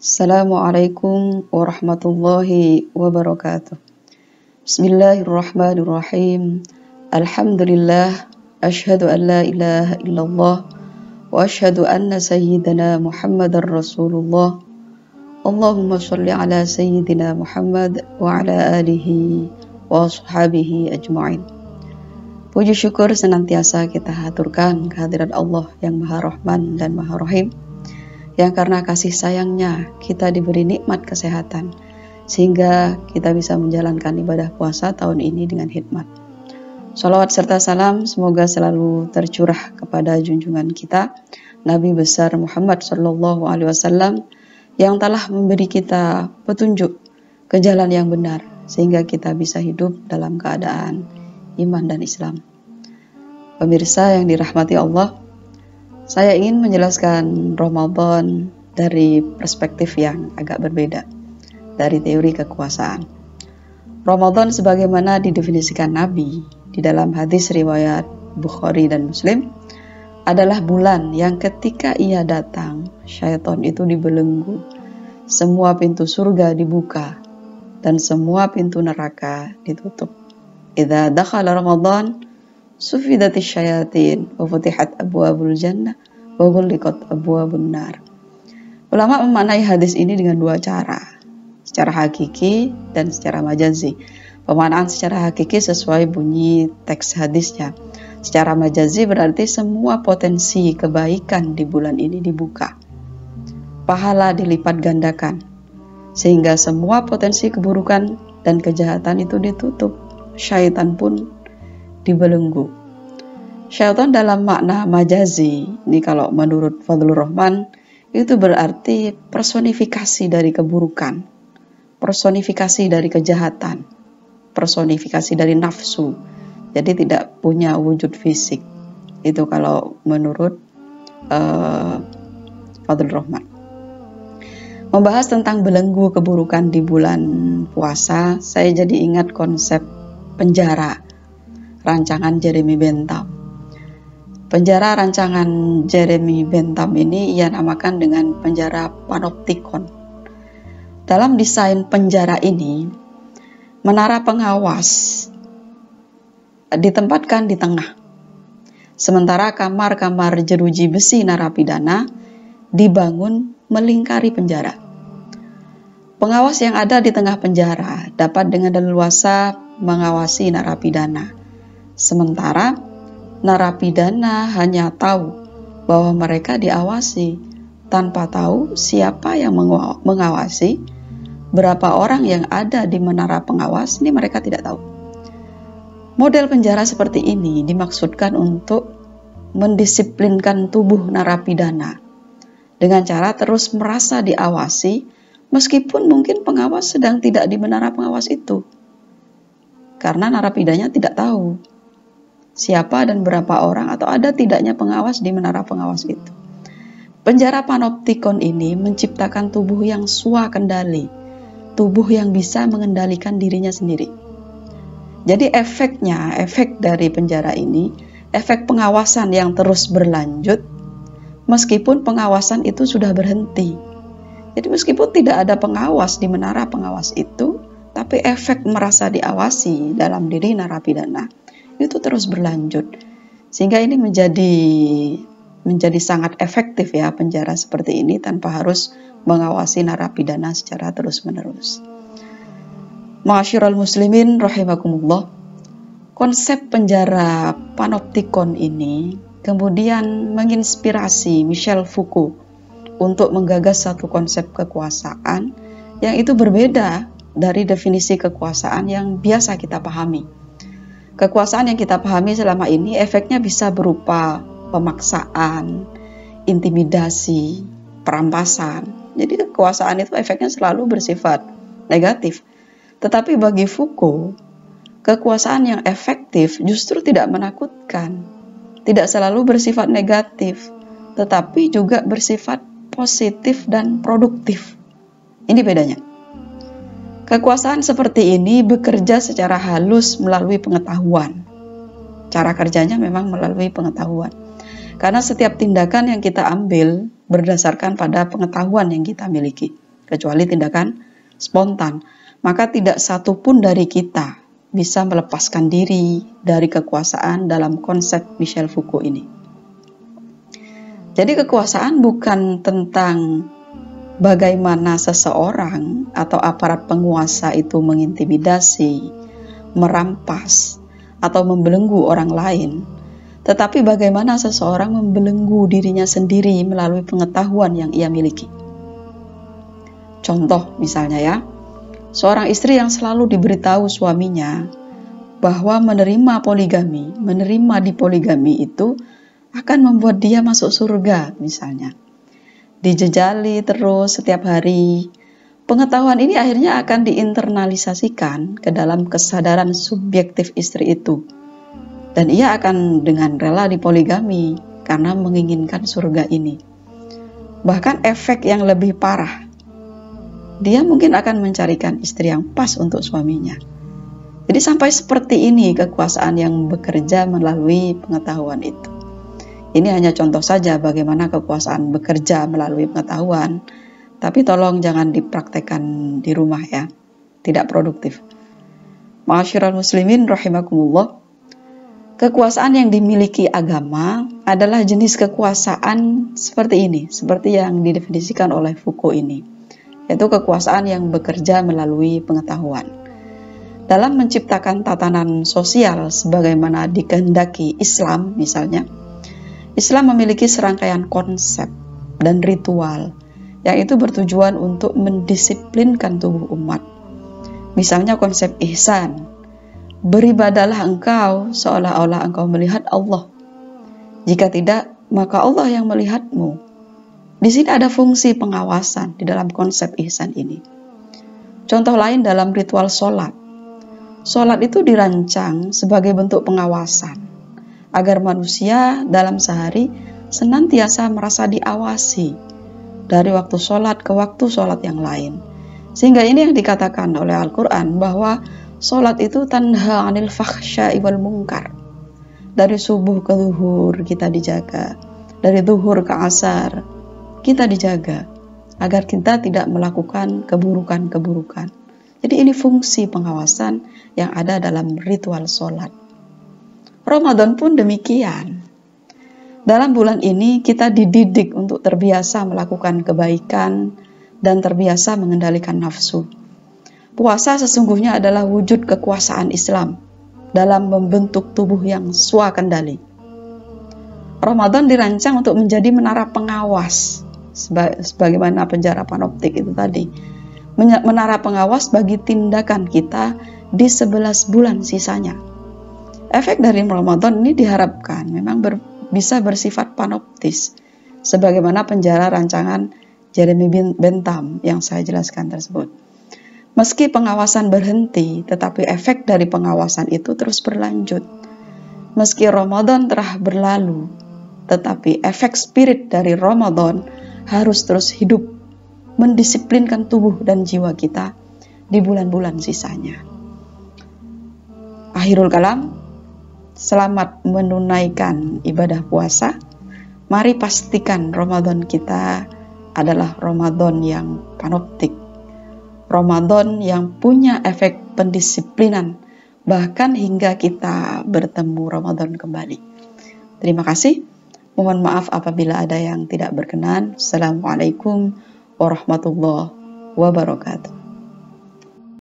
Assalamualaikum warahmatullahi wabarakatuh. Bismillahirrahmanirrahim. Alhamdulillah, asyhadu an la ilaha illallah wa asyhadu anna sayyidana Muhammadar Rasulullah. Allahumma sholli ala sayyidina Muhammad wa ala alihi wa ashabihi ajma'in. Puji syukur senantiasa kita haturkan kehadirat Allah yang Maha Rahman dan Maha Rahim, yang karena kasih sayangnya kita diberi nikmat kesehatan sehingga kita bisa menjalankan ibadah puasa tahun ini dengan hikmat. Shalawat serta salam semoga selalu tercurah kepada junjungan kita Nabi besar Muhammad SAW yang telah memberi kita petunjuk ke jalan yang benar sehingga kita bisa hidup dalam keadaan iman dan Islam. Pemirsa yang dirahmati Allah, saya ingin menjelaskan Ramadan dari perspektif yang agak berbeda dari teori kekuasaan. Ramadan sebagaimana didefinisikan Nabi di dalam hadis riwayat Bukhari dan Muslim adalah bulan yang ketika ia datang, syaitan itu dibelenggu, semua pintu surga dibuka dan semua pintu neraka ditutup. Idza dakhala Ramadan sufidatis syayatin wa futihat abwabul jannah wa ghulliqat abwabun nar. Ulama memaknai hadis ini dengan dua cara, secara hakiki dan secara majazi. Pemaknaan secara hakiki sesuai bunyi teks hadisnya. Secara majazi berarti semua potensi kebaikan di bulan ini dibuka. Pahala dilipat gandakan, sehingga semua potensi keburukan dan kejahatan itu ditutup. Syaitan pun dibelenggu. Syaitan dalam makna majazi, ini kalau menurut Fadlur Rahman, itu berarti personifikasi dari keburukan, personifikasi dari kejahatan, personifikasi dari nafsu. Jadi tidak punya wujud fisik. Itu kalau menurut Fadlur Rahman. Membahas tentang belenggu keburukan di bulan puasa, saya jadi ingat konsep penjara rancangan Jeremy Bentham. Penjara rancangan Jeremy Bentham ini ia namakan dengan penjara panoptikon. Dalam desain penjara ini, menara pengawas ditempatkan di tengah. Sementara kamar-kamar jeruji besi narapidana dibangun melingkari penjara. Pengawas yang ada di tengah penjara dapat dengan leluasa mengawasi narapidana. Sementara narapidana hanya tahu bahwa mereka diawasi tanpa tahu siapa yang mengawasi, berapa orang yang ada di menara pengawas, ini mereka tidak tahu. Model penjara seperti ini dimaksudkan untuk mendisiplinkan tubuh narapidana dengan cara terus merasa diawasi meskipun mungkin pengawas sedang tidak di menara pengawas itu. Karena narapidanya tidak tahu siapa dan berapa orang atau ada tidaknya pengawas di menara pengawas itu. Penjara panoptikon ini menciptakan tubuh yang swakendali, tubuh yang bisa mengendalikan dirinya sendiri. Jadi efek dari penjara ini, efek pengawasan yang terus berlanjut meskipun pengawasan itu sudah berhenti. Jadi meskipun tidak ada pengawas di menara pengawas itu, tapi efek merasa diawasi dalam diri narapidana itu terus berlanjut, sehingga ini menjadi sangat efektif ya penjara seperti ini tanpa harus mengawasi narapidana secara terus-menerus. Ma'asyiral muslimin rahimakumullah, konsep penjara panoptikon ini kemudian menginspirasi Michel Foucault untuk menggagas satu konsep kekuasaan yang itu berbeda dari definisi kekuasaan yang biasa kita pahami. Kekuasaan yang kita pahami selama ini efeknya bisa berupa pemaksaan, intimidasi, perampasan. Jadi kekuasaan itu efeknya selalu bersifat negatif. Tetapi bagi Foucault, kekuasaan yang efektif justru tidak menakutkan, tidak selalu bersifat negatif, tetapi juga bersifat positif dan produktif. Ini bedanya. Kekuasaan seperti ini bekerja secara halus melalui pengetahuan. Cara kerjanya memang melalui pengetahuan. Karena setiap tindakan yang kita ambil berdasarkan pada pengetahuan yang kita miliki. kecuali tindakan spontan. Maka tidak satu pun dari kita bisa melepaskan diri dari kekuasaan dalam konsep Michel Foucault ini. Jadi kekuasaan bukan tentang bagaimana seseorang atau aparat penguasa itu mengintimidasi, merampas, atau membelenggu orang lain, tetapi bagaimana seseorang membelenggu dirinya sendiri melalui pengetahuan yang ia miliki. Contoh misalnya ya, seorang istri yang selalu diberitahu suaminya bahwa menerima dipoligami itu akan membuat dia masuk surga misalnya. Dijejali terus setiap hari. Pengetahuan ini akhirnya akan diinternalisasikan ke dalam kesadaran subjektif istri itu. Dan ia akan dengan rela dipoligami karena menginginkan surga ini. Bahkan efek yang lebih parah, dia mungkin akan mencarikan istri yang pas untuk suaminya. Jadi sampai seperti ini kekuasaan yang bekerja melalui pengetahuan itu. Ini hanya contoh saja bagaimana kekuasaan bekerja melalui pengetahuan, tapi tolong jangan dipraktekkan di rumah ya, tidak produktif. Ma'asyiral muslimin rahimakumullah, kekuasaan yang dimiliki agama adalah jenis kekuasaan seperti ini, seperti yang didefinisikan oleh Foucault ini, yaitu kekuasaan yang bekerja melalui pengetahuan. Dalam menciptakan tatanan sosial sebagaimana dikehendaki Islam misalnya, Islam memiliki serangkaian konsep dan ritual yang itu bertujuan untuk mendisiplinkan tubuh umat. Misalnya konsep ihsan, beribadahlah engkau seolah-olah engkau melihat Allah. Jika tidak, maka Allah yang melihatmu. Di sini ada fungsi pengawasan di dalam konsep ihsan ini. Contoh lain dalam ritual sholat. Sholat itu dirancang sebagai bentuk pengawasan, agar manusia dalam sehari senantiasa merasa diawasi dari waktu sholat ke waktu sholat yang lain. Sehingga ini yang dikatakan oleh Al-Quran bahwa sholat itu tanha anil fakhsya'i wal munkar. Dari subuh ke zuhur kita dijaga, dari zuhur ke asar kita dijaga, agar kita tidak melakukan keburukan-keburukan. Jadi ini fungsi pengawasan yang ada dalam ritual sholat. Ramadan pun demikian. Dalam bulan ini kita dididik untuk terbiasa melakukan kebaikan dan terbiasa mengendalikan nafsu. Puasa sesungguhnya adalah wujud kekuasaan Islam dalam membentuk tubuh yang swakendali. Ramadan dirancang untuk menjadi menara pengawas, sebagaimana penjara panoptik itu tadi. Menara pengawas bagi tindakan kita di 11 bulan sisanya. Efek dari Ramadan ini diharapkan memang bisa bersifat panoptis, sebagaimana penjara rancangan Jeremy Bentham yang saya jelaskan tersebut. Meski pengawasan berhenti, tetapi efek dari pengawasan itu terus berlanjut. Meski Ramadan telah berlalu, tetapi efek spirit dari Ramadan harus terus hidup, mendisiplinkan tubuh dan jiwa kita di bulan-bulan sisanya. Akhirul kalam, selamat menunaikan ibadah puasa. Mari pastikan Ramadan kita adalah Ramadan yang panoptik, Ramadan yang punya efek pendisiplinan, bahkan hingga kita bertemu Ramadan kembali. Terima kasih. Mohon maaf apabila ada yang tidak berkenan. Assalamualaikum warahmatullahi wabarakatuh.